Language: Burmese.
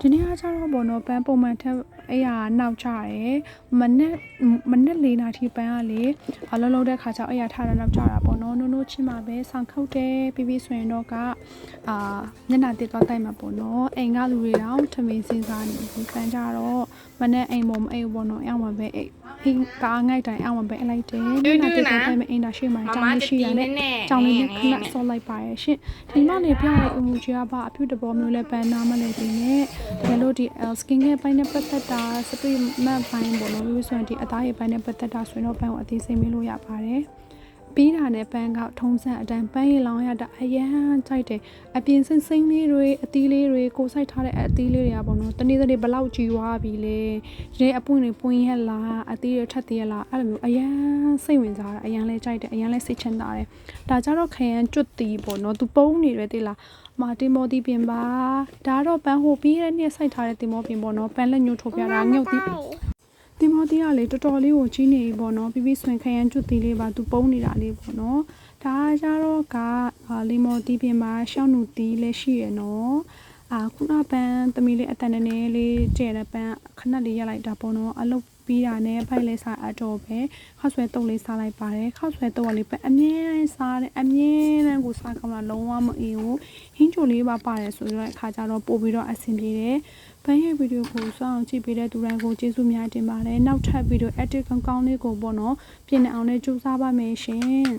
ဒီနေ့အားကြတော့ဘောနော်ပန်းပုံမှန်ထက်အဲ့ဟာနောက်ချတယ်မနဲ့၄နာရီပန်းကလေအလုံးလုံးတဲ့ခါကျအဲ့ဟာထားတာနောက်ချတာပေါ့နော်နိုးချင်းမှာပဲဆောင်းခုတ်တယ်ပြီးဆိုရင်တော့ကမျက်နှာတစ်သွားတိုက်မှာပေါ့နော်အိမ်ကလူတွေတောင်ထမင်းစင်းစားနေပြီပန်းကြတော့မနဲ့အိမ်ပေါ်မအိမ်ဘောနော်အောင်မှာပဲအိမ်ကားငိုက်တိုင်းအောင်မှာပဲအလိုက်တယ်မျက်နှာတစ်သွားတိုက်မှာအိမ်သာရှိမှကြောင်းလေးရှိရနဲ့ကြောင်းလေးနဲ့ခဏဆော့လိုက်ပါရဲ့ရှင်ဒီမလေးပြရဲ့အမှုကြီးကပါအဖြူတဘောမျိုးလဲပန်းနာမလဲဒီနဲ့တကယ်လို့ဒီ skin care ပိုင်းနဲ့ပတ်သက်တာစပရိမတ်ပိုင်းပေါ့နော်ပြီးဆိုရင်ဒီအသားရည်ပိုင်းနဲ့ပတ်သက်တာဆိုရင်တော့ပန်းကိုအသေးစိတ်မေးလို့ရပါတယ်ပြီးတာနဲ့ပန်းကထုံးစံအတိုင်းပန်းရည်လောင်းရတာအရန်ကြိုက်တယ်အပြင်စိမ့်စိမ့်လေးတွေအသီးလေးတွေကိုစိုက်ထားတဲ့အသီးလေးတွေကပေါ့နော်တနေ့ဘလောက်ကြီးသွားပြီလေဒီအပွင့်တွေပွင့်ရက်လားအသီးတွေထက်သေးရလားအဲ့လိုမျိုးအရန်စိတ်ဝင်စားတာအရန်လဲကြိုက်တယ်အရန်လဲစိတ်ချမ်းသာတယ်ဒါကြတော့ခရမ်းကျွတ်တီပေါ့နော်သူပုံးနေတယ်တိလားမာတင်မော်တီပင်ပါဒါတော့ပန်းဟိုပြီးတဲ့နေ့စိုက်ထားတဲ့တင်မော်ပင်ပေါ့နော်ပန်းလက်ညှိုးထုတ်ပြတာငုတ်တီတင်မော်တီကလေတော်တော်လေးကိုကြီးနေပြီပေါ့နော်ပြီးဆွင်ခရမ်းကျွတ်တီလေးပါသူပုံးနေတာလေးပေါ့နော်ဒါကြတော့ကလီမော်တီပင်ပါရှောင်းနူတီလည်းရှိရနော်ခုနပန်းသမီးလေးအတန်နေလေးကျဲတဲ့ပန်းခဏလေးရလိုက်တာပေါ့နော်အလုပ်ပြီးတာနဲ့ဖိုက်လေးစားအတော့ပဲခောက်ဆွဲတုပ်လေးစားလိုက်ပါတယ်ခောက်ဆွဲတုပ်ကလေးပဲအမြဲတမ်းစားတယ်အမြဲတမ်းကိုစားကောင်းတာလုံးဝမအေးဘူးဟင်းချိုလေးပါပါတယ်ဆိုတော့အခါကျတော့ပို့ပြီးတော့အဆင်ပြေတယ်ပန်းရဲ့ဗီဒီယိုကိုစောင့်ကြည့်ပေးတဲ့သူတိုင်းကိုကျေးဇူးများတင်ပါတယ်နောက်ထပ်ဗီဒီယို edit ကောင်းလေးကိုပေါ့နော်ပြင်နေအောင်လေးကြိုးစားပါမယ်ရှင်